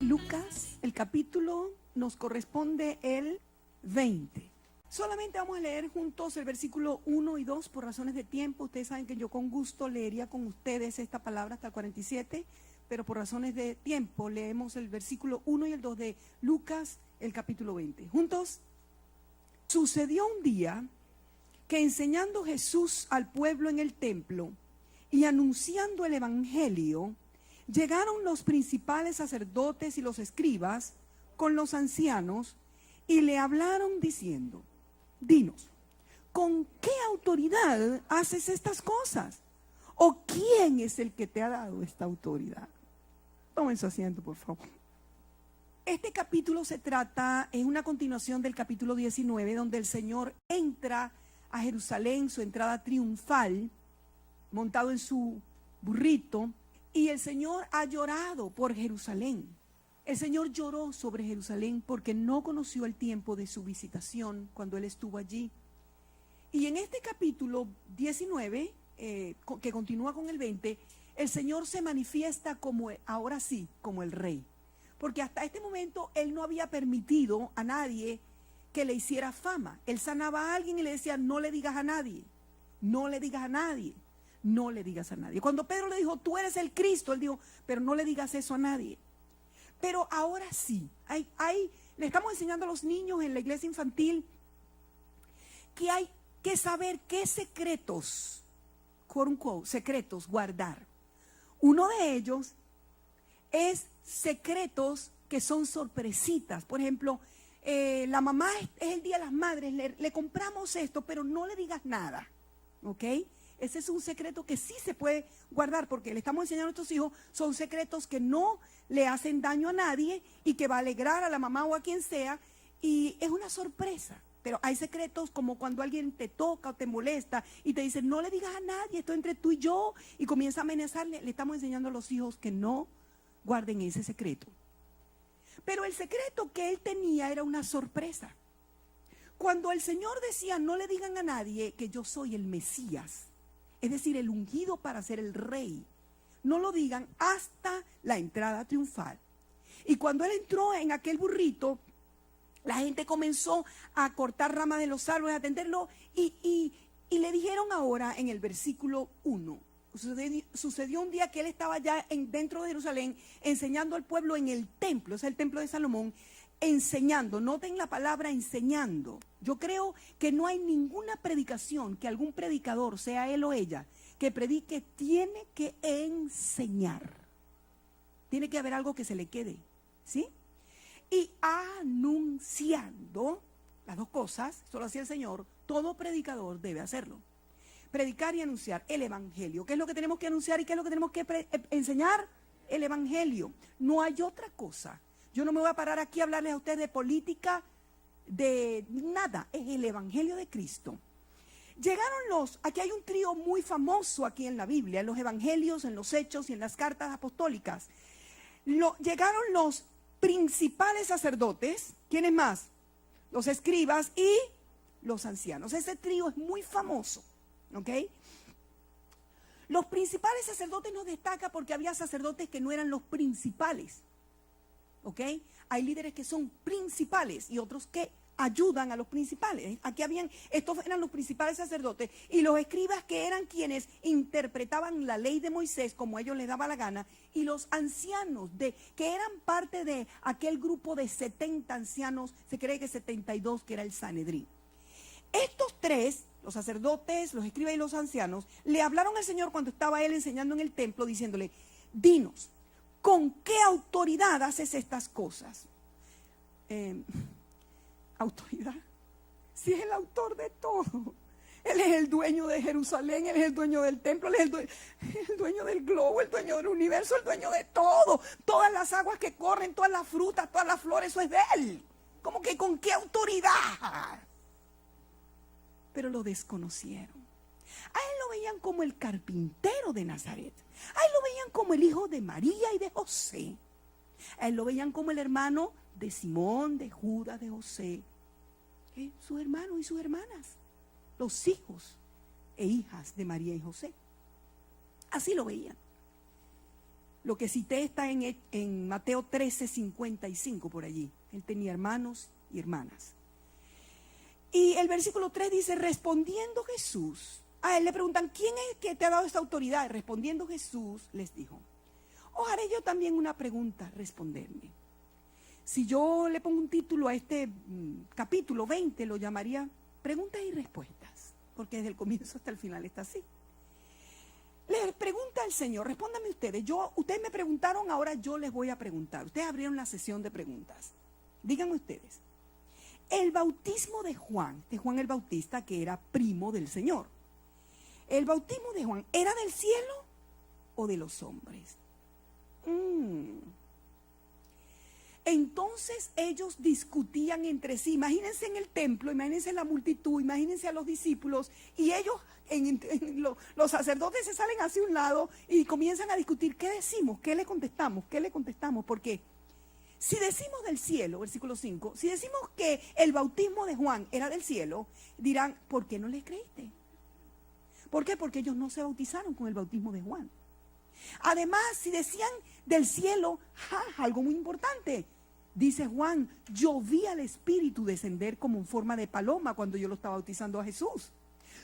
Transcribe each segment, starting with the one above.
Lucas, el capítulo nos corresponde el 20. Solamente vamos a leer juntos el versículo 1 y 2 por razones de tiempo. Ustedes saben que yo con gusto leería con ustedes esta palabra hasta el 47, pero por razones de tiempo leemos el versículo 1 y el 2 de Lucas, el capítulo 20. Juntos. Sucedió un día que enseñando Jesús al pueblo en el templo y anunciando el evangelio, llegaron los principales sacerdotes y los escribas con los ancianos y le hablaron diciendo: dinos, ¿con qué autoridad haces estas cosas? ¿O quién es el que te ha dado esta autoridad? Tomen su asiento, por favor. Este capítulo es una continuación del capítulo 19, donde el Señor entra a Jerusalén, su entrada triunfal, montado en su burrito, y el Señor ha llorado por Jerusalén. El Señor lloró sobre Jerusalén porque no conoció el tiempo de su visitación cuando Él estuvo allí. Y en este capítulo 19, que continúa con el 20, el Señor se manifiesta ahora sí, como el Rey. Porque hasta este momento Él no había permitido a nadie que le hiciera fama. Él sanaba a alguien y le decía: no le digas a nadie, no le digas a nadie, no le digas a nadie. Cuando Pedro le dijo: tú eres el Cristo, Él dijo: pero no le digas eso a nadie. Pero ahora sí, le estamos enseñando a los niños en la iglesia infantil que hay que saber qué secretos, quote unquote, secretos guardar. Uno de ellos es secretos que son sorpresitas. Por ejemplo, la mamá es el Día de las Madres, le compramos esto, pero no le digas nada, ¿ok? Ese es un secreto que sí se puede guardar, porque le estamos enseñando a nuestros hijos, son secretos que no le hacen daño a nadie y que va a alegrar a la mamá o a quien sea, y es una sorpresa. Pero hay secretos como cuando alguien te toca o te molesta y te dice: no le digas a nadie, esto entre tú y yo, y comienza a amenazarle. Le estamos enseñando a los hijos que no guarden ese secreto. Pero el secreto que él tenía era una sorpresa. Cuando el Señor decía: no le digan a nadie que yo soy el Mesías, es decir, el ungido para ser el rey, no lo digan hasta la entrada triunfal. Y cuando él entró en aquel burrito, la gente comenzó a cortar ramas de los árboles, a atenderlo, y le dijeron ahora en el versículo 1, sucedió un día que él estaba ya dentro de Jerusalén enseñando al pueblo en el templo, es el templo de Salomón, enseñando. Noten la palabra enseñando. Yo creo que no hay ninguna predicación que algún predicador, sea él o ella, que predique, tiene que enseñar. Tiene que haber algo que se le quede, ¿sí? Y anunciando, las dos cosas, solo hacía el Señor, todo predicador debe hacerlo. Predicar y anunciar el evangelio. ¿Qué es lo que tenemos que anunciar y qué es lo que tenemos que enseñar? El evangelio. No hay otra cosa. Yo no me voy a parar aquí a hablarles a ustedes de política, de nada. Es el evangelio de Cristo. Aquí hay un trío muy famoso aquí en la Biblia, en los evangelios, en los hechos y en las cartas apostólicas. Llegaron los principales sacerdotes. ¿Quiénes más? Los escribas y los ancianos. Ese trío es muy famoso. ¿Ok? Los principales sacerdotes nos destaca porque había sacerdotes que no eran los principales. ¿Ok? Hay líderes que son principales y otros que ayudan a los principales. Estos eran los principales sacerdotes, y los escribas, que eran quienes interpretaban la ley de Moisés como a ellos les daba la gana, y los ancianos que eran parte de aquel grupo de 70 ancianos, se cree que 72, que era el Sanedrín. Estos tres, los sacerdotes, los escribas y los ancianos, le hablaron al Señor cuando estaba él enseñando en el templo, diciéndole: dinos, ¿con qué autoridad haces estas cosas? ¿Autoridad? Si es el autor de todo. Él es el dueño de Jerusalén, Él es el dueño del templo, Él es el dueño del globo, el dueño del universo, el dueño de todo. Todas las aguas que corren, todas las frutas, todas las flores, eso es de Él. ¿Cómo que con qué autoridad? Pero lo desconocieron. A él lo veían como el carpintero de Nazaret. A él lo veían como el hijo de María y de José. A él lo veían como el hermano de Simón, de Judas, de José. Sus hermanos y sus hermanas. Los hijos e hijas de María y José. Así lo veían. Lo que cité está en Mateo 13:55 por allí. Él tenía hermanos y hermanas. Y el versículo 3 dice, respondiendo Jesús, a él le preguntan, ¿quién es que te ha dado esta autoridad? Respondiendo Jesús les dijo, os haré yo también una pregunta, responderme. Si yo le pongo un título a este capítulo 20, lo llamaría preguntas y respuestas, porque desde el comienzo hasta el final está así. Le pregunta al Señor, respóndanme ustedes, ustedes me preguntaron, ahora yo les voy a preguntar. Ustedes abrieron la sesión de preguntas. Díganme ustedes, el bautismo de Juan el Bautista, que era primo del Señor, ¿el bautismo de Juan era del cielo o de los hombres? Entonces ellos discutían entre sí. Imagínense en el templo, imagínense la multitud, imagínense a los discípulos, y ellos, los sacerdotes se salen hacia un lado y comienzan a discutir. ¿Qué decimos? ¿Qué le contestamos? ¿Qué le contestamos? Porque si decimos del cielo, versículo 5, si decimos que el bautismo de Juan era del cielo, dirán, ¿por qué no le creíste? ¿Por qué? Porque ellos no se bautizaron con el bautismo de Juan. Además, si decían del cielo, algo muy importante, dice Juan, yo vi al Espíritu descender como en forma de paloma cuando yo lo estaba bautizando a Jesús.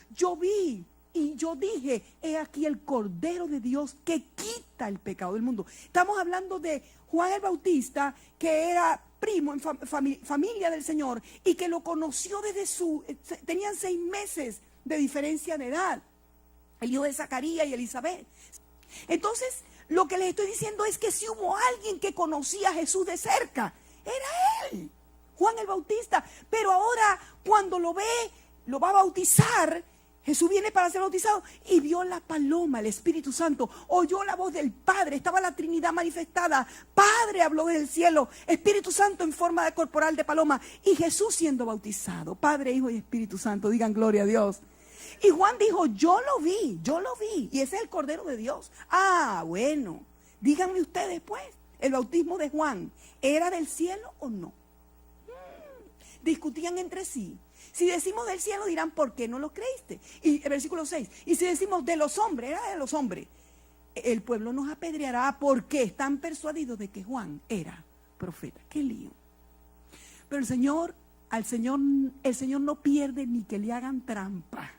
Yo vi y yo dije, he aquí el Cordero de Dios que quita el pecado del mundo. Estamos hablando de Juan el Bautista, que era primo en familia del Señor y que lo conoció tenían 6 meses de diferencia de edad, el hijo de Zacarías y Elizabeth. Entonces, lo que les estoy diciendo es que si hubo alguien que conocía a Jesús de cerca, era él, Juan el Bautista. Pero ahora, cuando lo ve, lo va a bautizar, Jesús viene para ser bautizado y vio la paloma, el Espíritu Santo, oyó la voz del Padre, estaba la Trinidad manifestada. Padre habló desde el cielo, Espíritu Santo en forma de corporal de paloma y Jesús siendo bautizado. Padre, Hijo y Espíritu Santo, digan gloria a Dios. Y Juan dijo, yo lo vi, y ese es el Cordero de Dios. Bueno, díganme ustedes pues, ¿el bautismo de Juan era del cielo o no? Discutían entre sí. Si decimos del cielo dirán, ¿por qué no lo creíste? Y el versículo 6, y si decimos de los hombres, era de los hombres, el pueblo nos apedreará porque están persuadidos de que Juan era profeta. ¡Qué lío! Pero el Señor no pierde ni que le hagan trampa.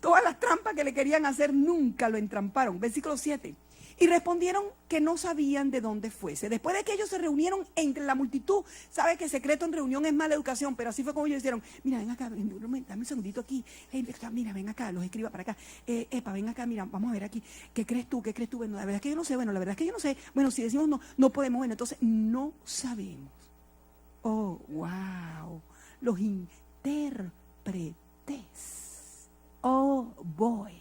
Todas las trampas que le querían hacer nunca lo entramparon. Versículo 7. Y respondieron que no sabían de dónde fuese. Después de que ellos se reunieron entre la multitud, sabe que secreto en reunión es mala educación, pero así fue como ellos hicieron. Mira, ven acá, dame un segundito aquí. Mira, ven acá, los escriba para acá. Ven acá, mira, vamos a ver aquí. ¿Qué crees tú? Bueno, la verdad es que yo no sé. Bueno, si decimos no podemos. Bueno, entonces no sabemos. Oh, wow. Los intérpretes. Oh, boy.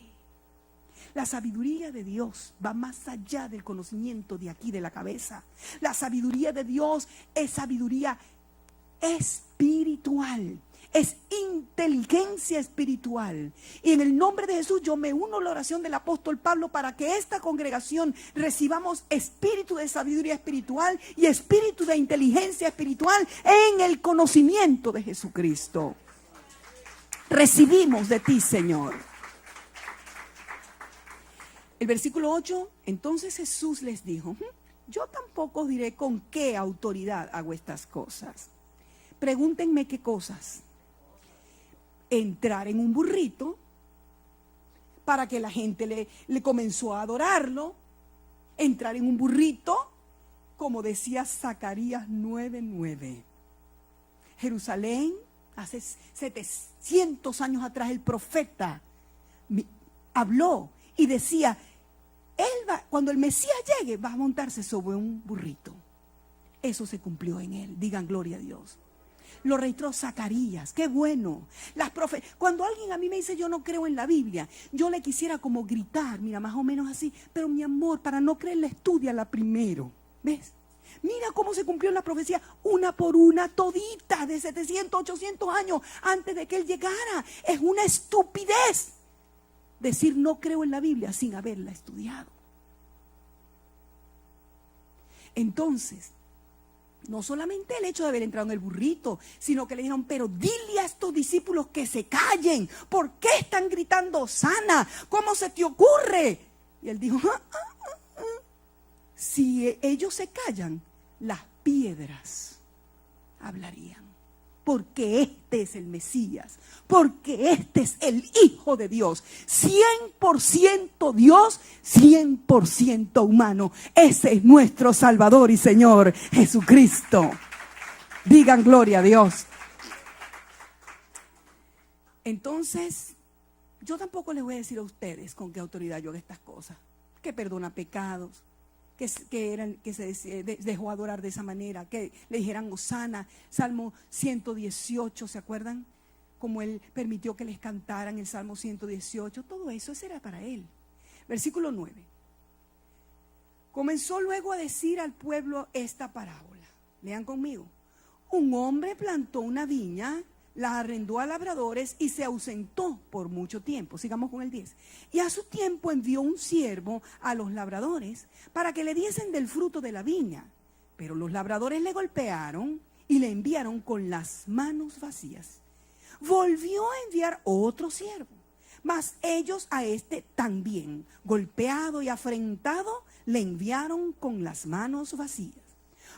La sabiduría de Dios va más allá del conocimiento de aquí, de la cabeza. La sabiduría de Dios es sabiduría espiritual. Es inteligencia espiritual. Y en el nombre de Jesús yo me uno a la oración del apóstol Pablo para que esta congregación recibamos espíritu de sabiduría espiritual y espíritu de inteligencia espiritual en el conocimiento de Jesucristo. Recibimos de ti, Señor. El versículo 8, entonces Jesús les dijo, yo tampoco os diré con qué autoridad hago estas cosas. Pregúntenme qué cosas. Entrar en un burrito para que la gente le comenzó a adorarlo. Entrar en un burrito, como decía Zacarías 9:9. Jerusalén, hace 700 años atrás el profeta habló y decía, cuando el Mesías llegue, va a montarse sobre un burrito. Eso se cumplió en él. Digan gloria a Dios. Lo registró Zacarías. Qué bueno. Cuando alguien a mí me dice yo no creo en la Biblia, yo le quisiera como gritar, mira, más o menos así. Pero mi amor, para no creerla, estúdiala primero. ¿Ves? Mira cómo se cumplió la profecía una por una, todita, de 700, 800 años antes de que él llegara. Es una estupidez decir no creo en la Biblia sin haberla estudiado. Entonces, no solamente el hecho de haber entrado en el burrito, sino que le dijeron, pero dile a estos discípulos que se callen. ¿Por qué están gritando sana? ¿Cómo se te ocurre? Y él dijo, si ellos se callan, las piedras hablarían. Porque este es el Mesías, porque este es el Hijo de Dios, 100% Dios, 100% humano. Ese es nuestro Salvador y Señor Jesucristo. Digan gloria a Dios. Entonces, yo tampoco les voy a decir a ustedes con qué autoridad yo hago estas cosas. Que perdona pecados, que se dejó adorar de esa manera, que le dijeran hosana. Salmo 118, ¿se acuerdan? Como él permitió que les cantaran el Salmo 118, todo eso era para él. Versículo 9. Comenzó luego a decir al pueblo esta parábola. Lean conmigo. Un hombre plantó una viña, la arrendó a labradores y se ausentó por mucho tiempo. Sigamos con el 10. Y a su tiempo envió un siervo a los labradores para que le diesen del fruto de la viña. Pero los labradores le golpearon y le enviaron con las manos vacías. Volvió a enviar otro siervo, mas ellos a este también, golpeado y afrentado, le enviaron con las manos vacías.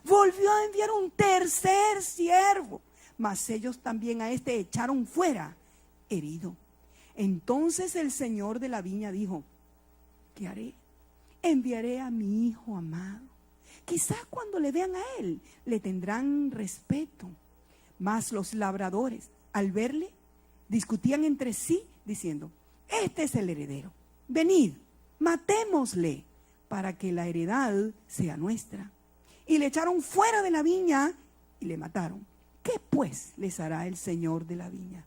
Volvió a enviar un tercer siervo, mas ellos también a este echaron fuera, herido. Entonces el señor de la viña dijo: ¿qué haré? Enviaré a mi hijo amado. Quizás cuando le vean a él, le tendrán respeto. Mas los labradores, al verle, discutían entre sí, diciendo: este es el heredero. Venid, matémosle, para que la heredad sea nuestra. Y le echaron fuera de la viña y le mataron. ¿Qué pues les hará el señor de la viña?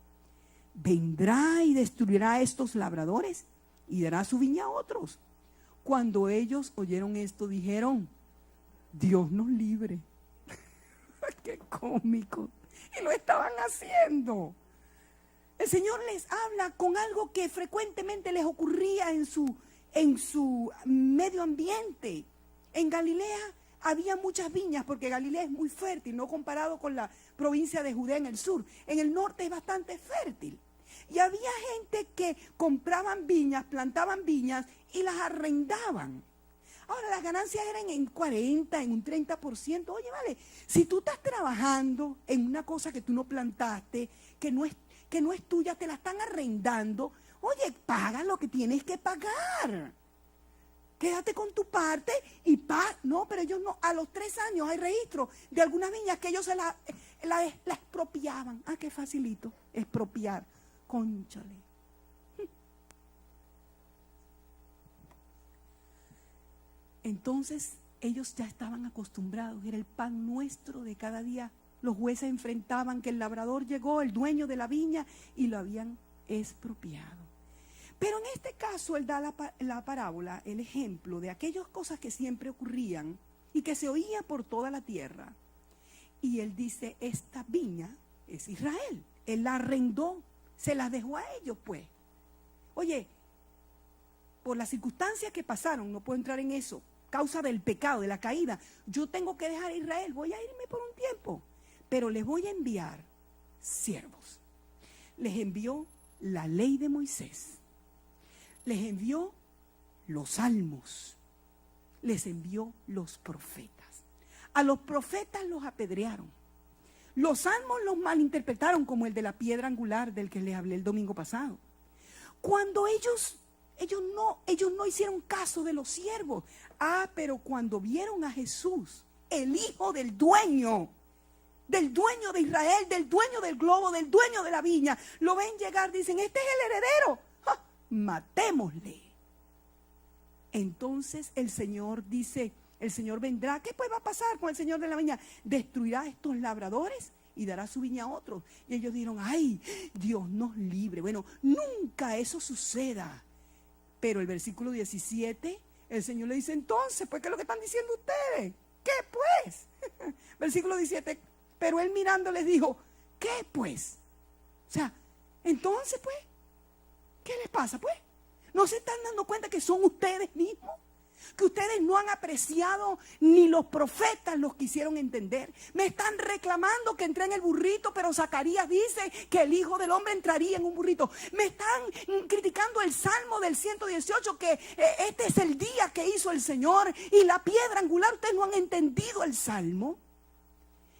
¿Vendrá y destruirá a estos labradores y dará su viña a otros? Cuando ellos oyeron esto, dijeron: Dios nos libre. ¡Qué cómico! Y lo estaban haciendo. El Señor les habla con algo que frecuentemente les ocurría en su medio ambiente. En Galilea había muchas viñas, porque Galilea es muy fértil, no comparado con la provincia de Judea en el sur. En el norte es bastante fértil. Y había gente que compraban viñas, plantaban viñas y las arrendaban. Ahora, las ganancias eran en 40, en un 30%. Oye, vale, si tú estás trabajando en una cosa que tú no plantaste, que no es tuya, te la están arrendando, oye, paga lo que tienes que pagar. Quédate con tu parte y no, pero ellos no. A los 3 años hay registro de algunas viñas que ellos se la expropiaban. Ah, qué facilito, expropiar. Cónchale. Entonces ellos ya estaban acostumbrados, era el pan nuestro de cada día. Los jueces enfrentaban que el labrador llegó, el dueño de la viña, y lo habían expropiado. Pero en este caso él da la parábola, el ejemplo de aquellas cosas que siempre ocurrían y que se oía por toda la tierra. Y él dice: esta viña es Israel. Él la arrendó, se las dejó a ellos, pues. Oye, por las circunstancias que pasaron, no puedo entrar en eso, causa del pecado, de la caída, yo tengo que dejar a Israel, voy a irme por un tiempo, pero les voy a enviar siervos. Les envió la ley de Moisés, les envió los salmos, les envió los profetas. A los profetas los apedrearon. Los salmos los malinterpretaron, como el de la piedra angular del que les hablé el domingo pasado. Cuando ellos no hicieron caso de los siervos. Pero cuando vieron a Jesús, el hijo del dueño de Israel, del dueño del globo, del dueño de la viña, lo ven llegar, dicen: este es el heredero, matémosle. Entonces el Señor dice: el Señor vendrá. ¿Qué pues va a pasar con el Señor de la viña? Destruirá a estos labradores y dará su viña a otros. Y ellos dijeron: ay, Dios nos libre. Bueno, nunca eso suceda. Pero el versículo 17, el Señor le dice: entonces, pues, ¿qué es lo que están diciendo ustedes? ¿Qué pues? Versículo 17, pero él mirando les dijo: ¿qué pues? O sea, entonces, pues, ¿qué les pasa, pues? ¿No se están dando cuenta que son ustedes mismos? que ustedes no han apreciado, ni los profetas los quisieron entender. Me están reclamando que entré en el burrito, pero Zacarías dice que el Hijo del Hombre entraría en un burrito. Me están criticando el Salmo del 118, que este es el día que hizo el Señor, y la piedra angular. Ustedes no han entendido el Salmo.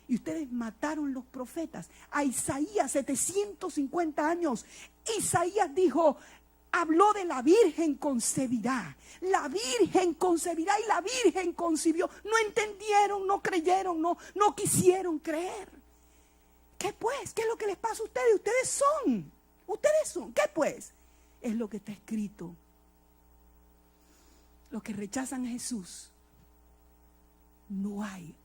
Y ustedes mataron los profetas. A Isaías, 750 años. Isaías dijo, habló de la Virgen concebirá. La Virgen concebirá y la Virgen concibió. No entendieron, no creyeron, no quisieron creer. ¿Qué pues? ¿Qué es lo que les pasa a ustedes? Ustedes son. ¿Qué pues? Es lo que está escrito. Los que rechazan a Jesús, no hay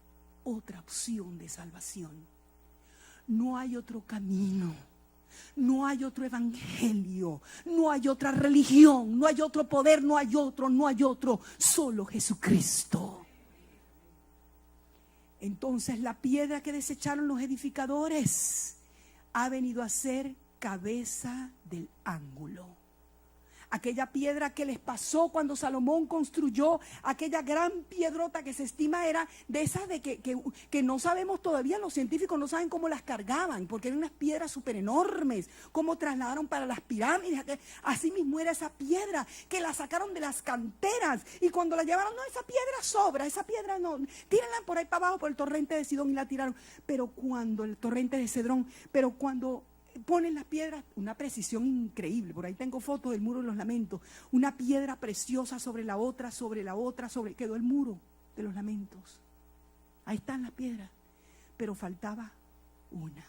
otra opción de salvación. No hay otro camino. No hay otro evangelio. No hay otra religión. No hay otro poder. No hay otro. Solo Jesucristo. Entonces la piedra que desecharon los edificadores ha venido a ser cabeza del ángulo. Aquella piedra que les pasó cuando Salomón construyó aquella gran piedrota que se estima era de esas de que no sabemos todavía, los científicos no saben cómo las cargaban, porque eran unas piedras súper enormes, cómo trasladaron para las pirámides. Así mismo era esa piedra, que la sacaron de las canteras, y cuando la llevaron, no, esa piedra sobra, esa piedra no, tírenla por ahí para abajo por el torrente de Sidón, y la tiraron. Pero cuando el torrente de Cedrón, pero cuando ponen las piedras, una precisión increíble. Por ahí tengo fotos del muro de los lamentos. Una piedra preciosa sobre la otra, quedó el muro de los lamentos. Ahí están las piedras. Pero faltaba una.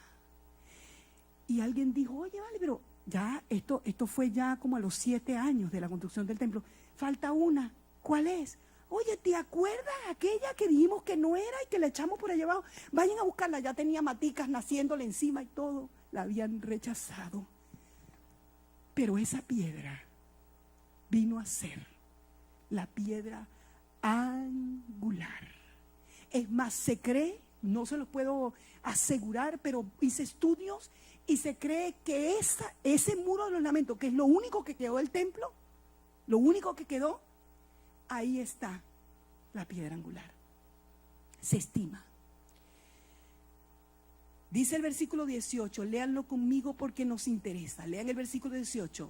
Y alguien dijo, oye, vale, pero ya esto fue ya como a los 7 años de la construcción del templo. Falta una. ¿Cuál es? Oye, ¿te acuerdas aquella que dijimos que no era y que la echamos por allá abajo? Vayan a buscarla, ya tenía maticas naciéndole encima y todo. La habían rechazado. Pero esa piedra vino a ser la piedra angular. Es más, se cree, no se los puedo asegurar, pero hice estudios y se cree que ese muro de los lamentos, que es lo único que quedó del templo, lo único que quedó, ahí está la piedra angular. Se estima. Dice el versículo 18, léanlo conmigo porque nos interesa. Lean el versículo 18.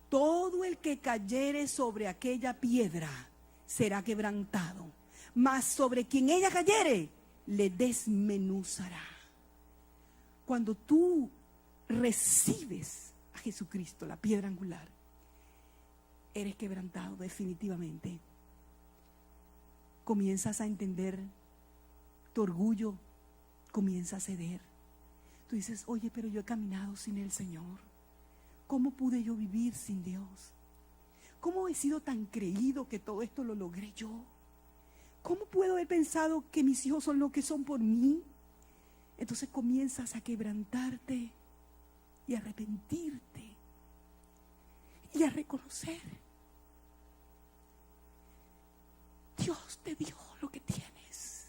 Todo el que cayere sobre aquella piedra será quebrantado, mas sobre quien ella cayere, le desmenuzará. Cuando tú recibes a Jesucristo, la piedra angular, eres quebrantado definitivamente. Comienzas a entender, tu orgullo comienza a ceder. Tú dices, oye, pero yo he caminado sin el Señor. ¿Cómo pude yo vivir sin Dios? ¿Cómo he sido tan creído que todo esto lo logré yo? ¿Cómo puedo haber pensado que mis hijos son lo que son por mí? Entonces comienzas a quebrantarte y a arrepentirte y a reconocer. Dios te dio lo que tienes.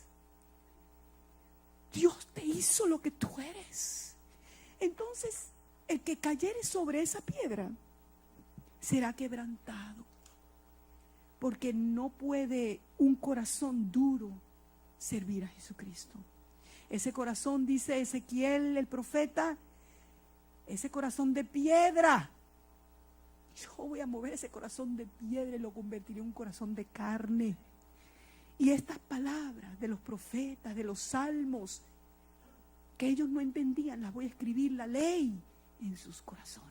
Dios te hizo lo que tú eres. Entonces, el que cayere sobre esa piedra será quebrantado. Porque no puede un corazón duro servir a Jesucristo. Ese corazón, dice Ezequiel el profeta, ese corazón de piedra, yo voy a mover ese corazón de piedra y lo convertiré en un corazón de carne. Y estas palabras de los profetas, de los salmos, que ellos no entendían, las voy a escribir, la ley, en sus corazones.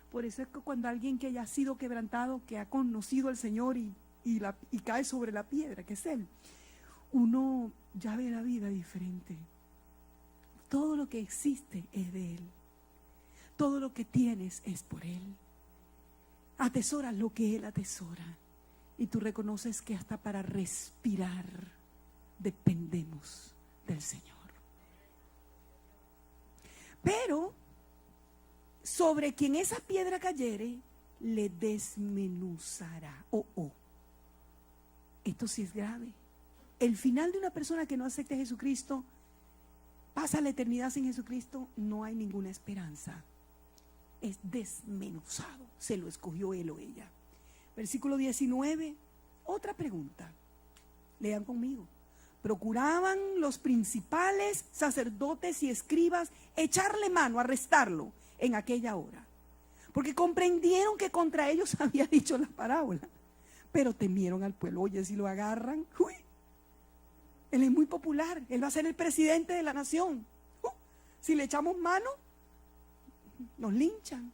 Por eso es que cuando alguien que haya sido quebrantado, que ha conocido al Señor y cae sobre la piedra, que es Él, uno ya ve la vida diferente. Todo lo que existe es de Él. Todo lo que tienes es por Él. Atesoras lo que Él atesora. Y tú reconoces que hasta para respirar dependemos del Señor. Pero sobre quien esa piedra cayere, le desmenuzará. Esto sí es grave. El final de una persona que no acepte a Jesucristo, pasa la eternidad sin Jesucristo, no hay ninguna esperanza. Es desmenuzado. Se lo escogió él o ella. Versículo 19, otra pregunta. Lean conmigo. Procuraban los principales sacerdotes y escribas echarle mano, arrestarlo en aquella hora, porque comprendieron que contra ellos había dicho la parábola, pero temieron al pueblo. Oye, si lo agarran, uy, él es muy popular, él va a ser el presidente de la nación. Si le echamos mano, nos linchan.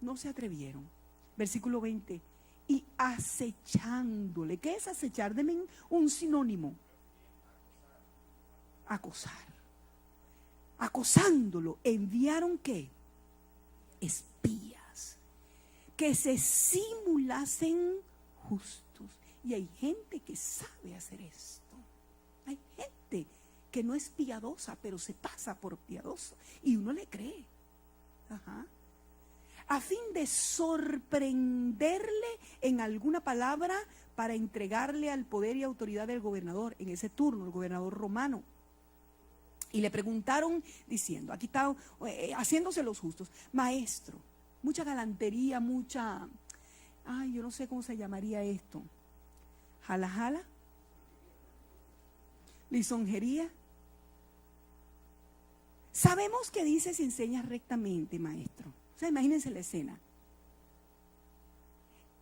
No se atrevieron. Versículo 20. Y acechándole. ¿Qué es acechar? Denme un sinónimo. Acosar. Acosándolo. ¿Enviaron qué? Espías. Que se simulasen justos. Y hay gente que sabe hacer esto. Hay gente que no es piadosa, pero se pasa por piadoso. Y uno le cree. Ajá. A fin de sorprenderle en alguna palabra para entregarle al poder y autoridad del gobernador, en ese turno, el gobernador romano. Y le preguntaron diciendo, aquí está, haciéndose los justos, maestro, mucha galantería, mucha, yo no sé cómo se llamaría esto, jala jala, lisonjería. Sabemos que dices y enseñas rectamente, maestro. O sea, imagínense la escena.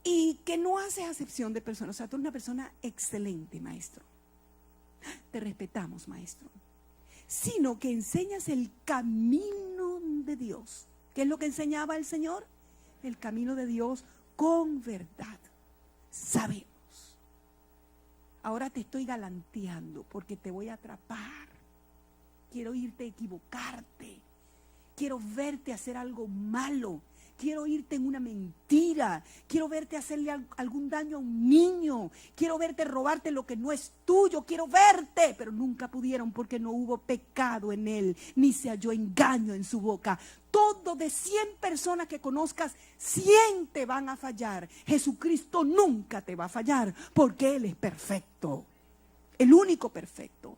Y que no haces acepción de personas. O sea, tú eres una persona excelente, maestro. Te respetamos, maestro. Sino que enseñas el camino de Dios. ¿Qué es lo que enseñaba el Señor? El camino de Dios con verdad. Sabemos. Ahora te estoy galanteando porque te voy a atrapar. Quiero irte a equivocarte. Quiero verte hacer algo malo. Quiero irte en una mentira. Quiero verte hacerle algún daño a un niño. Quiero verte robarte lo que no es tuyo. Quiero verte. Pero nunca pudieron porque no hubo pecado en él. Ni se halló engaño en su boca. Todo de 100 personas que conozcas, 100 te van a fallar. Jesucristo nunca te va a fallar porque Él es perfecto. El único perfecto.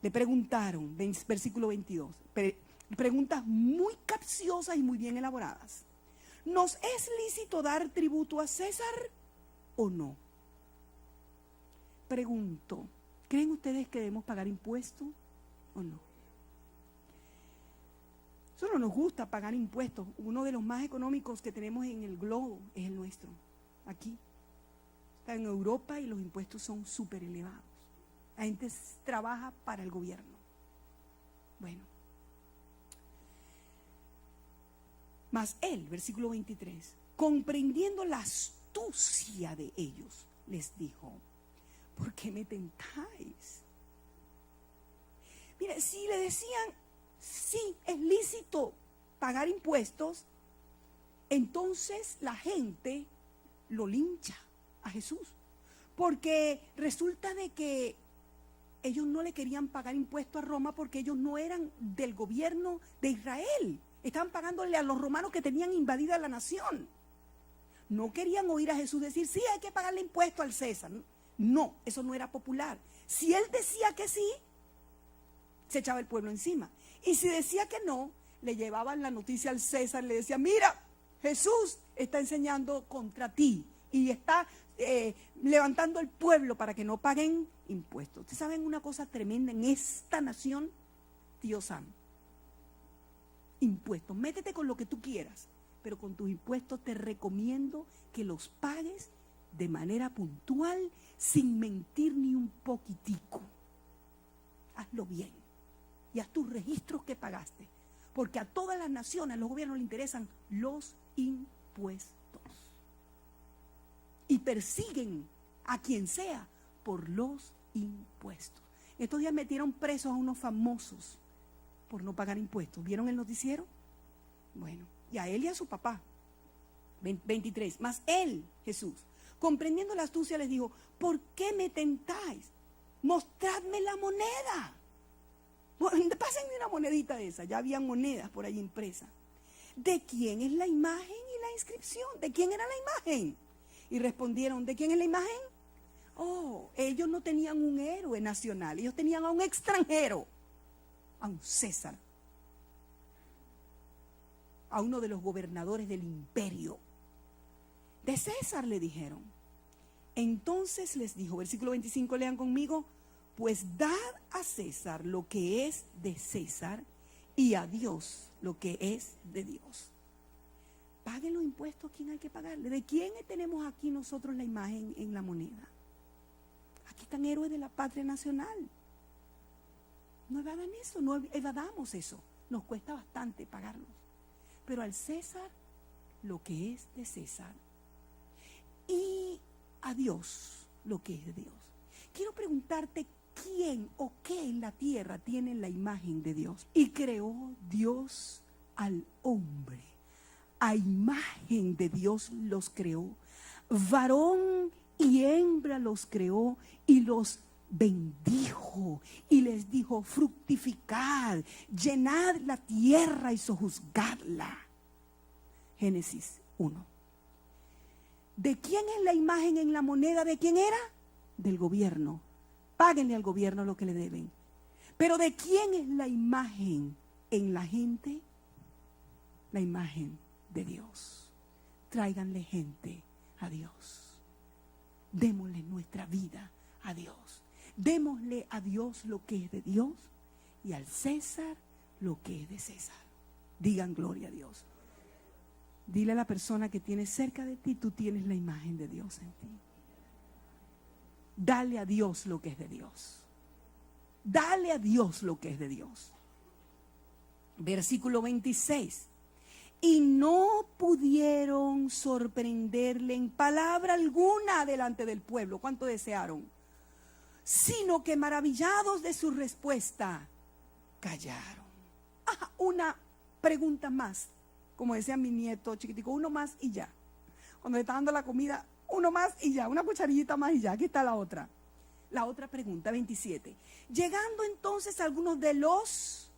Le preguntaron, versículo 22, preguntas muy capciosas y muy bien elaboradas. ¿Nos es lícito dar tributo a César o no? Pregunto, ¿creen ustedes que debemos pagar impuestos o no? Nosotros nos gusta pagar impuestos. Uno de los más económicos que tenemos en el globo es el nuestro, aquí. Está en Europa y los impuestos son súper elevados. La gente trabaja para el gobierno. Bueno. Mas él, versículo 23, comprendiendo la astucia de ellos, les dijo, ¿por qué me tentáis? Mire, si le decían, sí, es lícito pagar impuestos, entonces la gente lo lincha a Jesús. Porque resulta de que ellos no le querían pagar impuestos a Roma porque ellos no eran del gobierno de Israel. Estaban pagándole a los romanos que tenían invadida la nación. No querían oír a Jesús decir, sí, hay que pagarle impuesto al César. No, eso no era popular. Si él decía que sí, se echaba el pueblo encima. Y si decía que no, le llevaban la noticia al César, le decía, mira, Jesús está enseñando contra ti y está levantando el pueblo para que no paguen impuestos. Ustedes saben una cosa tremenda en esta nación, tío Sam. Impuestos, métete con lo que tú quieras, pero con tus impuestos te recomiendo que los pagues de manera puntual, sin mentir ni un poquitico. Hazlo bien y haz tus registros que pagaste, porque a todas las naciones, a los gobiernos les interesan los impuestos y persiguen a quien sea por los impuestos. Estos días metieron presos a unos famosos por no pagar impuestos. ¿Vieron el noticiero? Bueno, y a él y a su papá. 23. Mas él, Jesús, comprendiendo la astucia, les dijo, ¿por qué me tentáis? Mostradme la moneda. Pásenme una monedita de esa. Ya habían monedas por ahí impresas. ¿De quién es la imagen y la inscripción? ¿De quién era la imagen? Y respondieron, ¿de quién es la imagen? Oh, ellos no tenían un héroe nacional, ellos tenían a un extranjero, a un César, a uno de los gobernadores del imperio. De César, le dijeron. Entonces les dijo, versículo 25, lean conmigo, pues dad a César lo que es de César y a Dios lo que es de Dios. Paguen los impuestos a quien hay que pagarle. ¿De quién tenemos aquí nosotros la imagen en la moneda? Aquí están héroes de la patria nacional. No evadan eso, no evadamos eso. Nos cuesta bastante pagarlos. Pero al César lo que es de César y a Dios lo que es de Dios. Quiero preguntarte, ¿quién o qué en la tierra tiene la imagen de Dios? Y creó Dios al hombre. A imagen de Dios los creó. Varón y hembra los creó y los bendijo y les dijo: fructificad, llenad la tierra y sojuzgadla. Génesis 1. ¿De quién es la imagen en la moneda? ¿De quién era? Del gobierno. Páguenle al gobierno lo que le deben. Pero ¿de quién es la imagen en la gente? La imagen de Dios. Tráiganle gente a Dios. Démosle nuestra vida a Dios. Démosle a Dios lo que es de Dios y al César lo que es de César. Digan gloria a Dios. Dile a la persona que tienes cerca de ti, tú tienes la imagen de Dios en ti. Dale a Dios lo que es de Dios. Dale a Dios lo que es de Dios. Versículo 26. Y no pudieron sorprenderle en palabra alguna delante del pueblo. ¿Cuánto desearon? Sino que maravillados de su respuesta, callaron. Una pregunta más. Como decía mi nieto chiquitico, uno más y ya. Cuando le está dando la comida, uno más y ya, una cucharillita más y ya. Aquí está la otra. La otra pregunta, 27. Llegando entonces algunos de los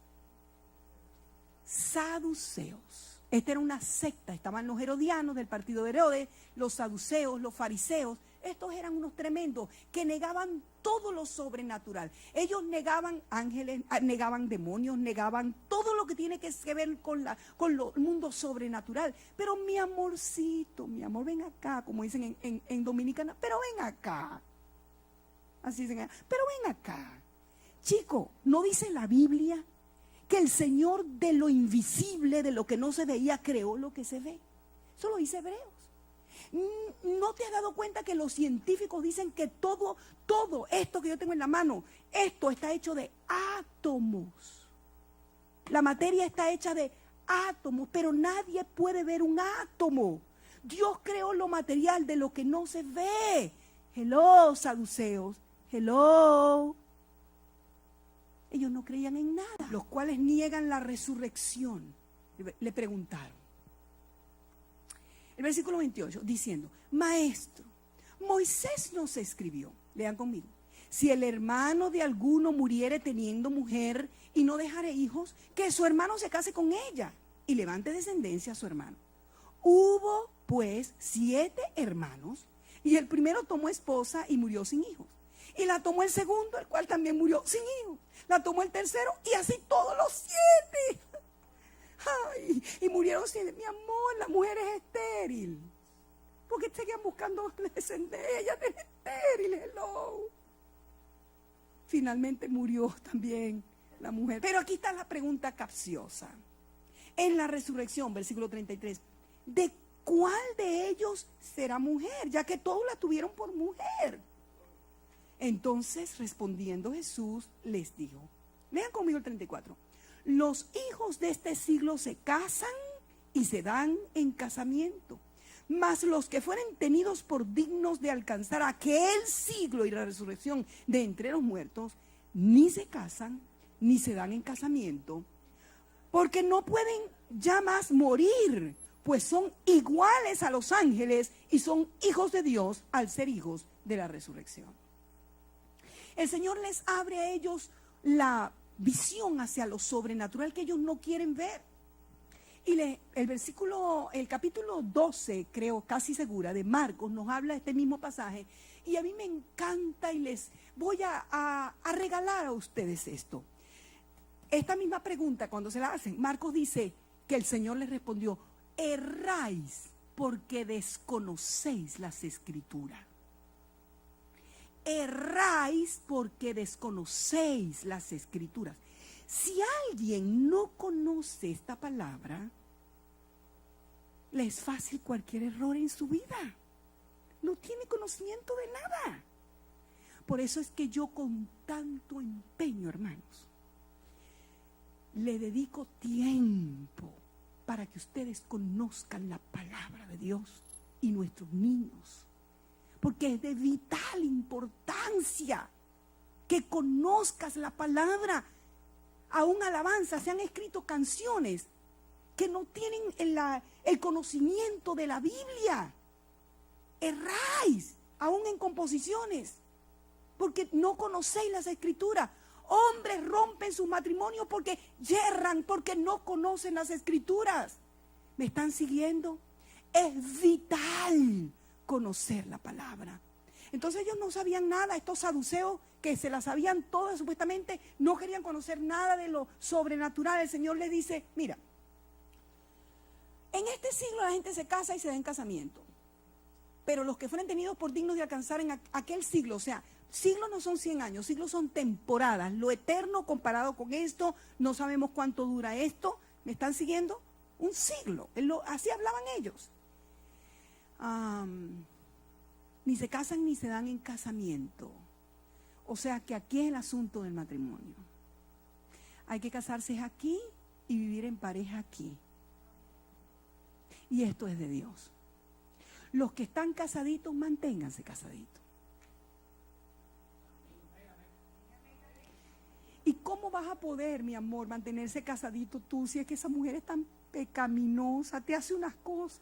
saduceos. Esta era una secta, estaban los herodianos del partido de Herodes, los saduceos, los fariseos. Estos eran unos tremendos que negaban todo lo sobrenatural. Ellos negaban ángeles, negaban demonios, negaban todo lo que tiene que ver con el mundo sobrenatural. Pero mi amorcito, mi amor, ven acá, como dicen en Dominicana, pero ven acá. Así dicen, pero ven acá. Chico, ¿no dice la Biblia que el Señor de lo invisible, de lo que no se veía, creó lo que se ve? Eso lo dice Hebreos. ¿No te has dado cuenta que los científicos dicen que todo esto que yo tengo en la mano, esto está hecho de átomos? La materia está hecha de átomos, pero nadie puede ver un átomo. Dios creó lo material de lo que no se ve. Hello, saduceos. Hello. Ellos no creían en nada, los cuales niegan la resurrección. Le preguntaron. El versículo 28, diciendo: Maestro, Moisés nos escribió, lean conmigo, si el hermano de alguno muriere teniendo mujer y no dejare hijos, que su hermano se case con ella y levante descendencia a su hermano. Hubo pues 7 hermanos, y el primero tomó esposa y murió sin hijos. Y la tomó el segundo, el cual también murió sin hijos. La tomó el tercero, y así todos los 7. Ay, y murieron sin. Mi amor, la mujer es estéril. ¿Por qué seguían buscando descendencia? Ella es estéril, hello. Finalmente murió también la mujer. Pero aquí está la pregunta capciosa. En la resurrección, versículo 33, ¿de cuál de ellos será mujer? Ya que todos la tuvieron por mujer. Entonces, respondiendo Jesús, les dijo, lean conmigo el 34. Los hijos de este siglo se casan y se dan en casamiento, mas los que fueren tenidos por dignos de alcanzar aquel siglo y la resurrección de entre los muertos, ni se casan ni se dan en casamiento, porque no pueden ya más morir, pues son iguales a los ángeles y son hijos de Dios al ser hijos de la resurrección. El Señor les abre a ellos la visión hacia lo sobrenatural que ellos no quieren ver. Y el capítulo 12, creo, casi segura, de Marcos, nos habla de este mismo pasaje. Y a mí me encanta y les voy a regalar a ustedes esto. Esta misma pregunta, cuando se la hacen, Marcos dice que el Señor les respondió: erráis porque desconocéis las Escrituras. Erráis porque desconocéis las Escrituras. Si alguien no conoce esta palabra, le es fácil cualquier error en su vida. No tiene conocimiento de nada. Por eso es que yo con tanto empeño, hermanos, le dedico tiempo para que ustedes conozcan la palabra de Dios y nuestros niños. Porque es de vital importancia que conozcas la palabra. Aún alabanza, se han escrito canciones que no tienen el conocimiento de la Biblia. Erráis, aún en composiciones, porque no conocéis las Escrituras. Hombres rompen sus matrimonios porque yerran, porque no conocen las Escrituras. ¿Me están siguiendo? Es vital conocer la palabra. Entonces ellos no sabían nada, estos saduceos que se las sabían todas supuestamente, no querían conocer nada de lo sobrenatural. El Señor les dice, mira, en este siglo la gente se casa y se da en casamiento, pero los que fueron tenidos por dignos de alcanzar en aquel siglo, o sea, siglos no son 100 años, siglos son temporadas, lo eterno comparado con esto, no sabemos cuánto dura esto, ¿me están siguiendo? Un siglo, así hablaban ellos. Ni se casan ni se dan en casamiento. O sea que aquí es el asunto del matrimonio. Hay que casarse aquí y vivir en pareja aquí. Y esto es de Dios. Los que están casaditos, manténganse casaditos. ¿Y cómo vas a poder, mi amor, mantenerse casadito tú si es que esa mujer es tan pecaminosa, te hace unas cosas?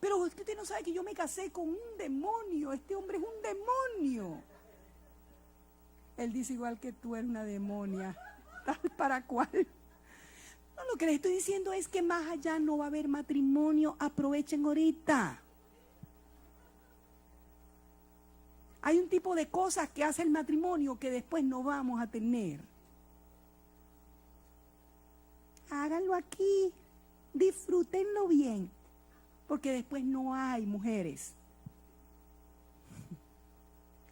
Pero es que usted no sabe que yo me casé con un demonio, este hombre es un demonio. Él dice igual que tú eres una demonia, tal para cual. No, lo que les estoy diciendo es que más allá no va a haber matrimonio, aprovechen ahorita. Hay un tipo de cosas que hace el matrimonio que después no vamos a tener. Háganlo aquí, disfrútenlo bien, porque después no hay mujeres.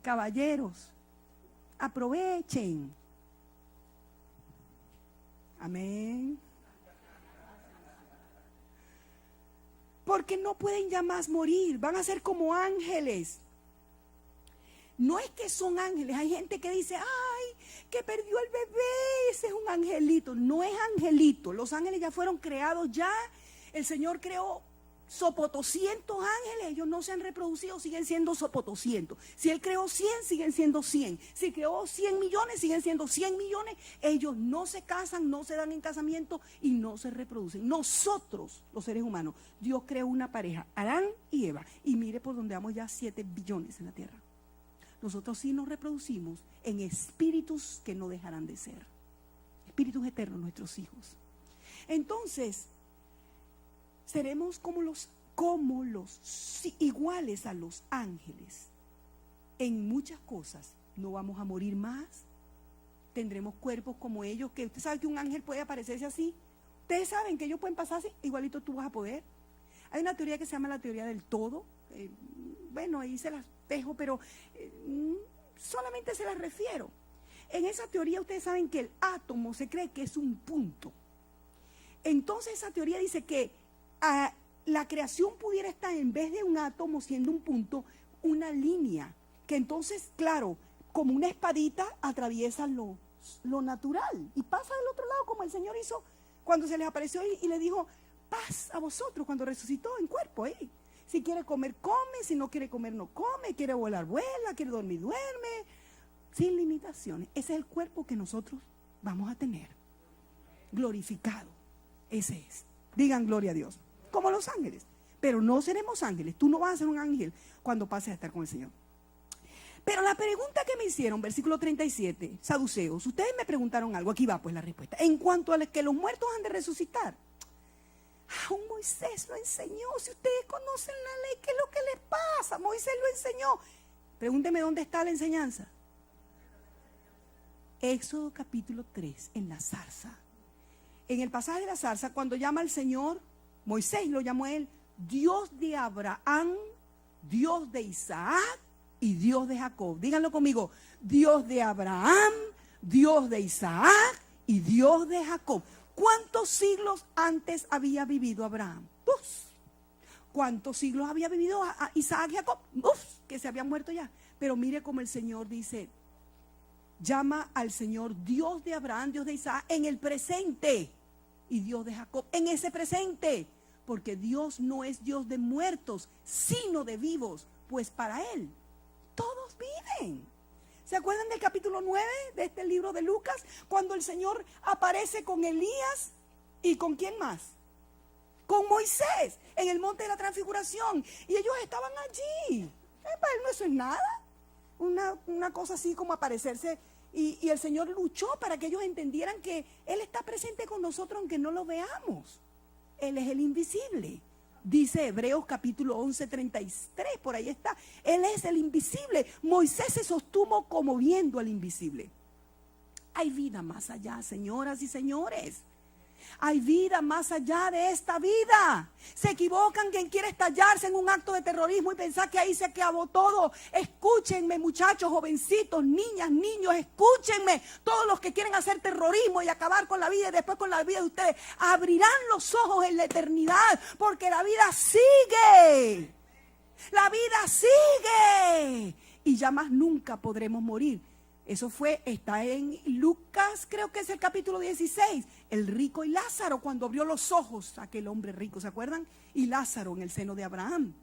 Caballeros, aprovechen. Amén. Porque no pueden ya más morir, van a ser como ángeles. No es que son ángeles, hay gente que dice, ay, que perdió el bebé, ese es un angelito. No es angelito, los ángeles ya fueron creados ya, el Señor creó sopotoscientos ángeles, ellos no se han reproducido, siguen siendo sopotoscientos. Si Él creó 100, siguen siendo 100. Si creó 100 millones, siguen siendo 100 millones. Ellos no se casan, no se dan en casamiento y no se reproducen. Nosotros, los seres humanos, Dios creó una pareja, Adán y Eva. Y mire por donde vamos ya 7 billones en la tierra. Nosotros sí nos reproducimos en espíritus que no dejarán de ser. Espíritus eternos, nuestros hijos. Entonces, seremos como los iguales a los ángeles. En muchas cosas no vamos a morir más. Tendremos cuerpos como ellos, que usted sabe que un ángel puede aparecerse así. Ustedes saben que ellos pueden pasar así, igualito tú vas a poder. Hay una teoría que se llama la teoría del todo. Bueno, ahí se las dejo, pero solamente se las refiero. En esa teoría ustedes saben que el átomo se cree que es un punto. Entonces esa teoría dice que la creación pudiera estar, en vez de un átomo siendo un punto, una línea, que entonces, claro, como una espadita atraviesa lo natural y pasa del otro lado, como el Señor hizo cuando se les apareció y le dijo, paz a vosotros, cuando resucitó en cuerpo. Si quiere comer, come, si no quiere comer, no come, quiere volar, vuela, quiere dormir, duerme, sin limitaciones. Ese es el cuerpo que nosotros vamos a tener, glorificado. Ese es. Digan gloria a Dios. Como los ángeles. Pero no seremos ángeles. Tú no vas a ser un ángel cuando pases a estar con el Señor. Pero la pregunta que me hicieron, versículo 37, saduceos, ustedes me preguntaron algo. Aquí va pues la respuesta. En cuanto a que los muertos han de resucitar, aún Moisés lo enseñó. Si ustedes conocen la ley, ¿qué es lo que les pasa? Moisés lo enseñó. Pregúnteme dónde está la enseñanza. Éxodo capítulo 3, en la zarza. En el pasaje de la zarza, cuando llama al Señor, Moisés lo llamó a él, Dios de Abraham, Dios de Isaac y Dios de Jacob. Díganlo conmigo, Dios de Abraham, Dios de Isaac y Dios de Jacob. ¿Cuántos siglos antes había vivido Abraham? Uf. ¿Cuántos siglos había vivido a Isaac y Jacob? Uf, que se habían muerto ya. Pero mire cómo el Señor dice, llama al Señor Dios de Abraham, Dios de Isaac en el presente y Dios de Jacob en ese presente. Porque Dios no es Dios de muertos, sino de vivos, pues para Él todos viven. ¿Se acuerdan del capítulo 9 de este libro de Lucas? Cuando el Señor aparece con Elías y ¿con quién más? Con Moisés en el monte de la transfiguración. Y ellos estaban allí. Para Él no eso es nada. Una cosa así como aparecerse. Y el Señor luchó para que ellos entendieran que Él está presente con nosotros aunque no lo veamos. Él es el invisible. Dice Hebreos capítulo 11, 33, por ahí está. Él es el invisible. Moisés se sostuvo como viendo al invisible. Hay vida más allá, señoras y señores. Hay vida más allá de esta vida. Se equivocan quien quiere estallarse en un acto de terrorismo y pensar que ahí se acabó todo. Escúchenme, muchachos, jovencitos, niñas, niños, escúchenme. Todos los que quieren hacer terrorismo y acabar con la vida y después con la vida de ustedes, abrirán los ojos en la eternidad, porque la vida sigue. La vida sigue. Y ya más nunca podremos morir. Eso está en Lucas, creo que es el capítulo 16, el rico y Lázaro, cuando abrió los ojos aquel hombre rico, ¿se acuerdan? Y Lázaro en el seno de Abraham.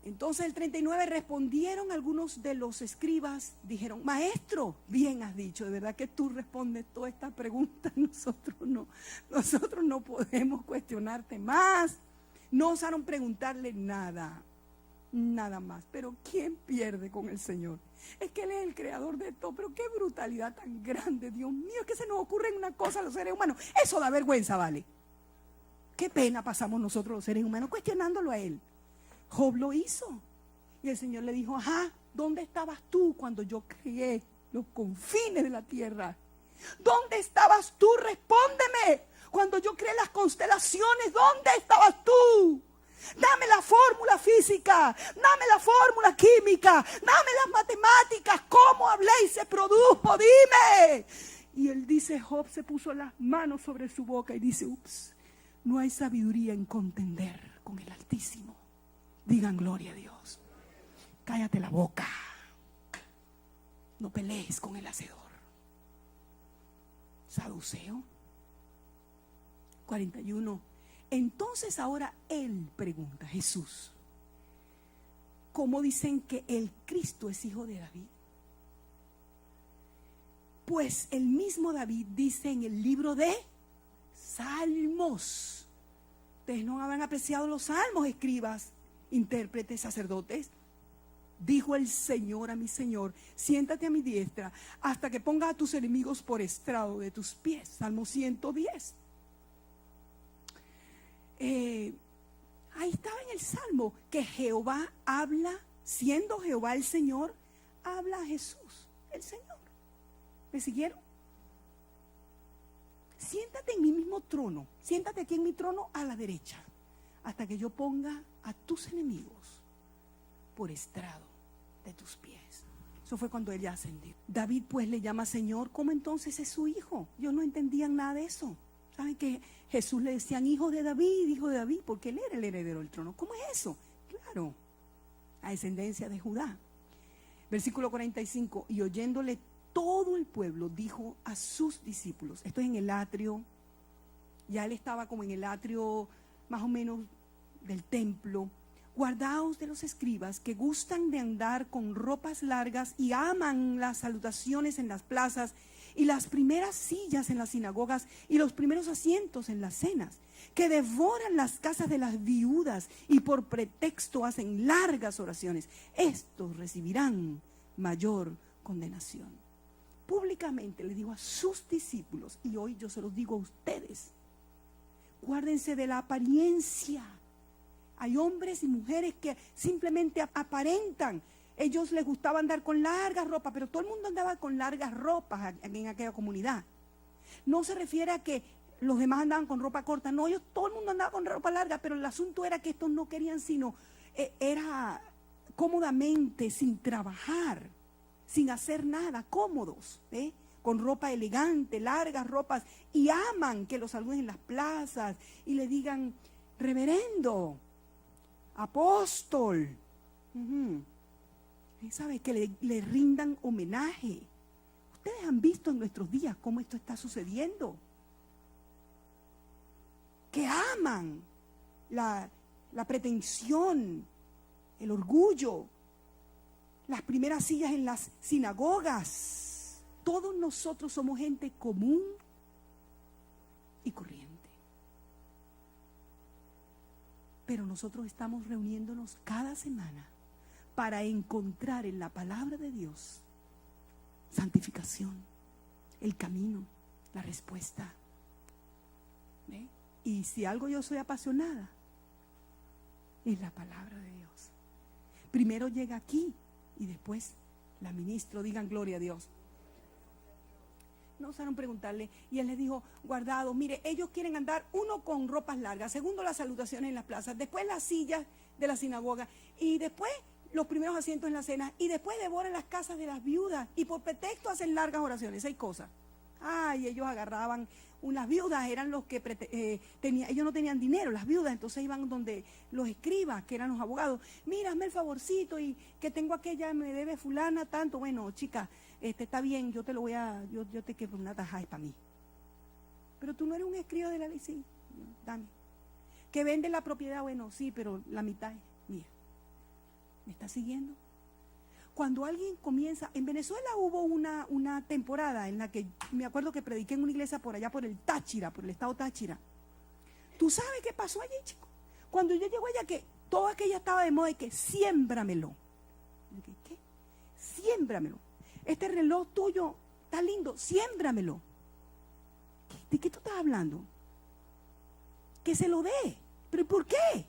Entonces el 39 respondieron algunos de los escribas, dijeron, maestro, bien has dicho, de verdad que tú respondes todas estas preguntas, nosotros no podemos cuestionarte más. No osaron preguntarle nada más. Pero ¿quién pierde con el Señor? Es que Él es el creador de todo. Pero qué brutalidad tan grande, Dios mío, que se nos ocurre una cosa a los seres humanos. Eso da vergüenza, ¿vale? Qué pena pasamos nosotros los seres humanos cuestionándolo a Él. Job lo hizo. Y el Señor le dijo, ajá, ¿dónde estabas tú cuando yo creé los confines de la tierra? ¿Dónde estabas tú? Respóndeme. Cuando yo creé las constelaciones, ¿dónde estabas tú? Dame la fórmula física, dame la fórmula química, dame las matemáticas, cómo hablé y se produjo, dime. Y él dice, Job se puso las manos sobre su boca y dice, ups, no hay sabiduría en contender con el Altísimo. Digan gloria a Dios. Cállate la boca. No pelees con el hacedor. Saduceo 41. Entonces ahora él pregunta, Jesús, ¿cómo dicen que el Cristo es hijo de David? Pues el mismo David dice en el libro de Salmos. Ustedes no habrán apreciado los salmos, escribas, intérpretes, sacerdotes. Dijo el Señor a mi Señor, siéntate a mi diestra hasta que ponga a tus enemigos por estrado de tus pies. Salmo 110. Ahí estaba en el Salmo que Jehová habla, siendo Jehová el Señor, habla a Jesús, el Señor. ¿Me siguieron? Siéntate en mi mismo trono, siéntate aquí en mi trono a la derecha, hasta que yo ponga a tus enemigos por estrado de tus pies. Eso fue cuando ella ascendió. David pues le llama Señor, ¿cómo entonces es su hijo? Yo no entendía nada de eso. ¿Saben que Jesús le decían hijo de David, porque él era el heredero del trono? ¿Cómo es eso? Claro, a descendencia de Judá. Versículo 45, y oyéndole todo el pueblo, dijo a sus discípulos, esto es en el atrio, ya él estaba como en el atrio más o menos del templo, guardaos de los escribas que gustan de andar con ropas largas y aman las salutaciones en las plazas y las primeras sillas en las sinagogas y los primeros asientos en las cenas, que devoran las casas de las viudas y por pretexto hacen largas oraciones. Estos recibirán mayor condenación. Públicamente le digo a sus discípulos, y hoy yo se los digo a ustedes, guárdense de la apariencia. Hay hombres y mujeres que simplemente aparentan. Ellos les gustaba andar con largas ropas, pero todo el mundo andaba con largas ropas en aquella comunidad. No se refiere a que los demás andaban con ropa corta. No, todo el mundo andaba con ropa larga, pero el asunto era que estos no querían sino, era cómodamente, sin trabajar, sin hacer nada, cómodos, con ropa elegante, largas ropas, y aman que los saluden en las plazas y le digan, reverendo, apóstol, ¿sabe? Que le rindan homenaje. Ustedes han visto en nuestros días cómo esto está sucediendo. Que aman la pretensión, el orgullo, las primeras sillas en las sinagogas. Todos nosotros somos gente común y corriente. Pero nosotros estamos reuniéndonos cada semana para encontrar en la palabra de Dios santificación, el camino, la respuesta. Y si algo yo soy apasionada, es la palabra de Dios. Primero llega aquí y después la ministro, digan gloria a Dios. No osaron preguntarle y él les dijo, Guardado, mire, ellos quieren andar, uno con ropas largas, segundo las salutaciones en las plazas, después las sillas de la sinagoga y después los primeros asientos en la cena y después devoran las casas de las viudas y por pretexto hacen largas oraciones, 6 cosas. Y ellos agarraban, unas viudas eran los que ellos no tenían dinero, las viudas, entonces iban donde los escribas, que eran los abogados. Mira, hazme el favorcito y que tengo aquella, me debe fulana tanto. Bueno, chica, está bien, yo te lo voy a, yo te quiero una tajada, es para mí. Pero tú no eres un escriba de la ley, sí, dame. Que vende la propiedad, bueno, sí, pero la mitad es mía. ¿Me está siguiendo? Cuando alguien comienza, en Venezuela hubo una temporada en la que me acuerdo que prediqué en una iglesia por allá por el Táchira, por el estado Táchira. ¿Tú sabes qué pasó allí, chico? Cuando yo llego allá, que todo aquello estaba de moda y que siémbramelo. ¿Qué? Siémbramelo. Este reloj tuyo está lindo, siémbramelo. ¿De qué tú estás hablando? Que se lo dé. ¿Pero por qué?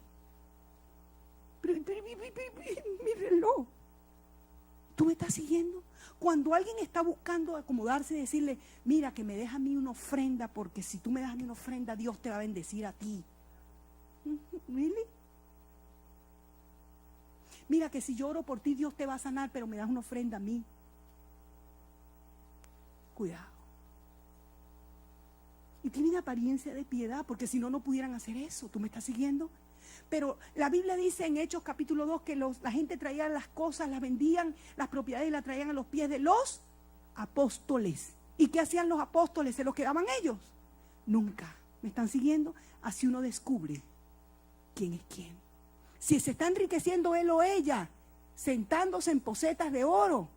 Pero mi reloj. ¿Tú me estás siguiendo? Cuando alguien está buscando acomodarse y decirle, mira, que me deja a mí una ofrenda, porque si tú me das a mí una ofrenda, Dios te va a bendecir a ti. ¿Really? Mira, que si yo oro por ti, Dios te va a sanar, pero me das una ofrenda a mí. Cuidado. Y tienen apariencia de piedad, porque si no, no pudieran hacer eso. ¿Tú me estás siguiendo? Pero la Biblia dice en Hechos capítulo 2 que la gente traía las cosas, las vendían, las propiedades y las traían a los pies de los apóstoles. ¿Y qué hacían los apóstoles? ¿Se los quedaban ellos? Nunca. ¿Me están siguiendo? Así uno descubre quién es quién. Si se está enriqueciendo él o ella, sentándose en posetas de oro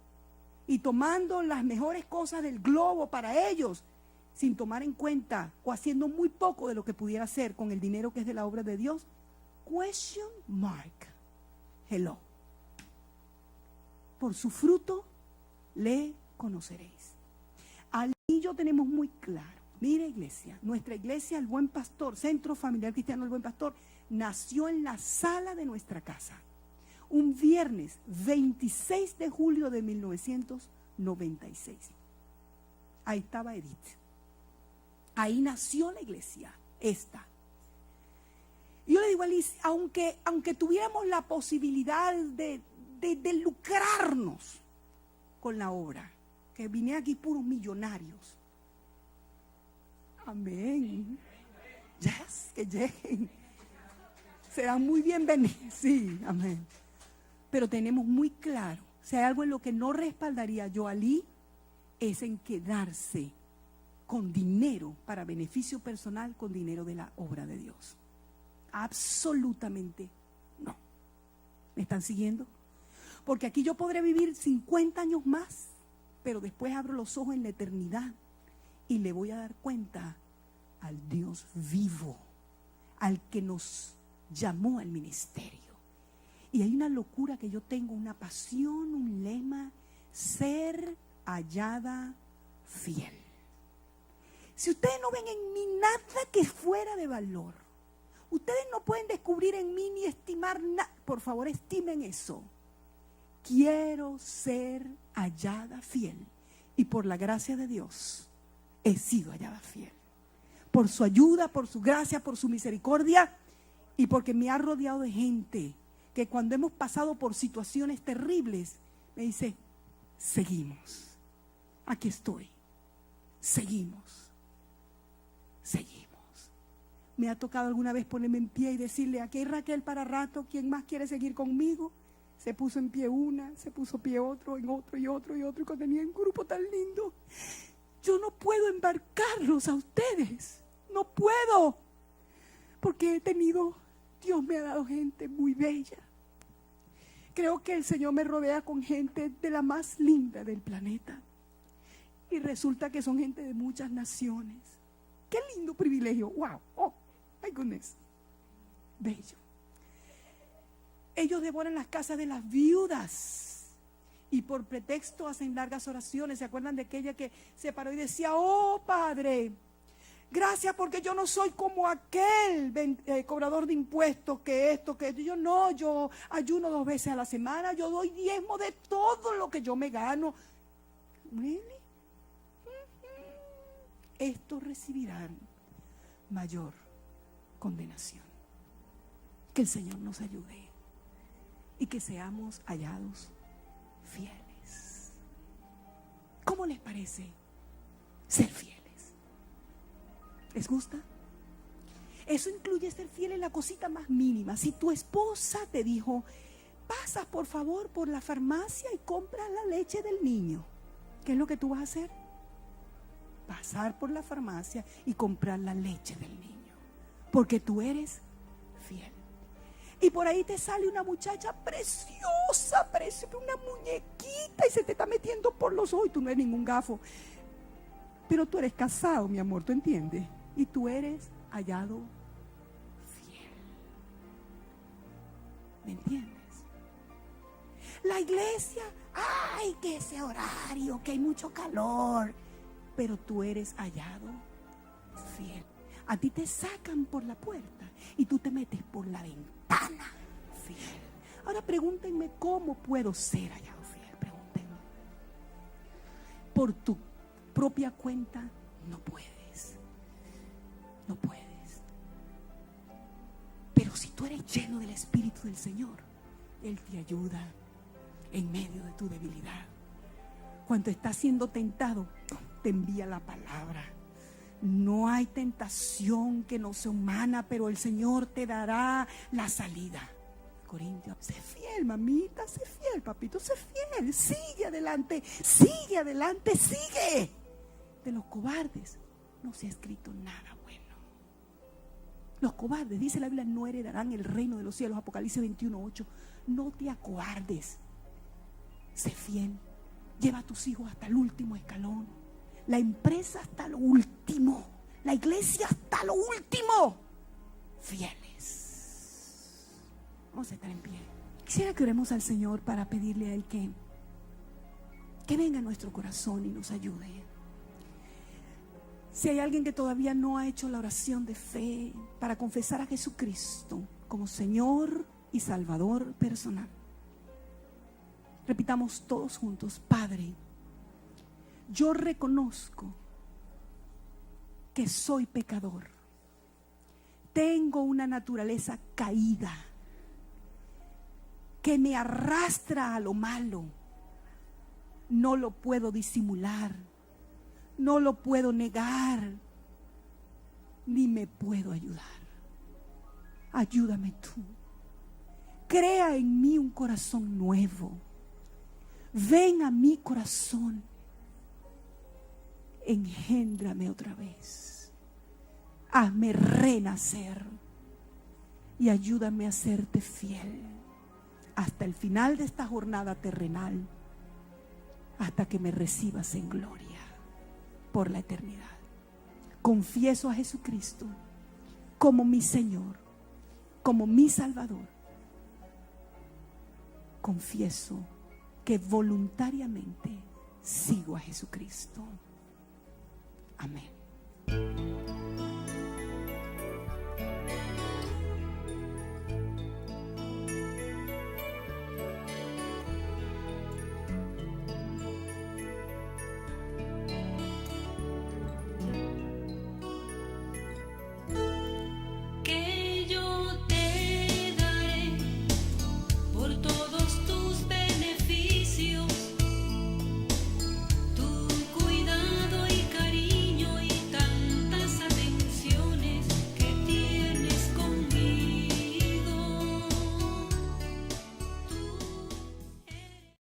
y tomando las mejores cosas del globo para ellos, sin tomar en cuenta o haciendo muy poco de lo que pudiera hacer con el dinero que es de la obra de Dios, question mark. Hello. Por su fruto le conoceréis. Al yo tenemos muy claro. Mire, iglesia, nuestra iglesia, el Buen Pastor, Centro Familiar Cristiano El Buen Pastor, nació en la sala de nuestra casa. Un viernes 26 de julio de 1996. Ahí estaba Edith. Ahí nació la iglesia, esta. Y yo le digo a Liz, aunque tuviéramos la posibilidad de lucrarnos con la obra, que vinieran aquí puros millonarios. Amén. Yes, que lleguen. Serán muy bienvenidos. Sí, amén. Pero tenemos muy claro, si hay algo en lo que no respaldaría yo a Lee, es en quedarse con dinero para beneficio personal, con dinero de la obra de Dios. Absolutamente no. ¿Me están siguiendo? Porque aquí yo podré vivir 50 años más, pero después abro los ojos en la eternidad y le voy a dar cuenta al Dios vivo, al que nos llamó al ministerio. Y hay una locura que yo tengo, una pasión, un lema: ser hallada fiel. Si ustedes no ven en mí nada que fuera de valor, ustedes no pueden descubrir en mí ni estimar nada. Por favor, estimen eso. Quiero ser hallada fiel. Y por la gracia de Dios, he sido hallada fiel. por su ayuda, por su gracia, por su misericordia y porque me ha rodeado de gente que cuando hemos pasado por situaciones terribles me dice, seguimos, aquí estoy, seguimos. Me ha tocado alguna vez ponerme en pie y decirle, aquí hay Raquel para rato, ¿quién más quiere seguir conmigo? Se puso en pie una, se puso pie otro, en otro y otro y otro, y cuando tenía un grupo tan lindo, yo no puedo embarcarlos a ustedes, no puedo, porque Dios me ha dado gente muy bella. Creo que el Señor me rodea con gente de la más linda del planeta, y resulta que son gente de muchas naciones. ¡Qué lindo privilegio! ¡Wow! ¡Oh, my goodness! Bello. Ellos devoran las casas de las viudas y por pretexto hacen largas oraciones. ¿Se acuerdan de aquella que se paró y decía, oh Padre, gracias porque yo no soy como aquel cobrador de impuestos que esto, que yo no, yo ayuno 2 veces a la semana, yo doy diezmo de todo lo que yo me gano. ¿Really? Estos recibirán mayor condenación. Que el Señor nos ayude y que seamos hallados fieles. ¿Cómo les parece ser fieles? ¿Les gusta? Eso incluye ser fiel en la cosita más mínima. Si tu esposa te dijo, pasas por favor por la farmacia y compras la leche del niño, ¿qué es lo que tú vas a hacer? Pasar por la farmacia y comprar la leche del niño, porque tú eres fiel. Y por ahí te sale una muchacha preciosa, una muñequita, y se te está metiendo por los ojos, y tú no eres ningún gafo, pero tú eres casado, mi amor, ¿tú entiendes? Y tú eres hallado fiel. ¿Me entiendes? La iglesia, ay, que ese horario, que hay mucho calor, pero tú eres hallado fiel. A ti te sacan por la puerta y tú te metes por la ventana fiel. Ahora pregúntenme, ¿cómo puedo ser hallado fiel? Pregúntenme. Por tu propia cuenta no puedes. No puedes. Pero si tú eres lleno del Espíritu del Señor, Él te ayuda en medio de tu debilidad. Cuando estás siendo tentado, te envía la palabra. No hay tentación que no sea humana, pero el Señor te dará la salida. Corintios, sé fiel, mamita, sé fiel, papito, sé fiel. Sigue adelante, sigue adelante, sigue. De los cobardes no se ha escrito nada bueno. Los cobardes, dice la Biblia, no heredarán el reino de los cielos. Apocalipsis 21:8. No te acobardes. Sé fiel. Lleva a tus hijos hasta el último escalón. La empresa hasta lo último. La iglesia hasta lo último. Fieles. Vamos a estar en pie. Quisiera que oremos al Señor para pedirle a Él que venga a nuestro corazón y nos ayude. Si hay alguien que todavía no ha hecho la oración de fe para confesar a Jesucristo como Señor y Salvador personal, repitamos todos juntos: Padre, yo reconozco que soy pecador. Tengo una naturaleza caída que me arrastra a lo malo. No lo puedo disimular, no lo puedo negar, ni me puedo ayudar. Ayúdame tú. Crea en mí un corazón nuevo. Ven a mi corazón. Engéndrame otra vez. Hazme renacer y ayúdame a serte fiel hasta el final de esta jornada terrenal, hasta que me recibas en gloria por la eternidad. Confieso a Jesucristo como mi Señor, como mi Salvador. Confieso que voluntariamente sigo a Jesucristo. Amén.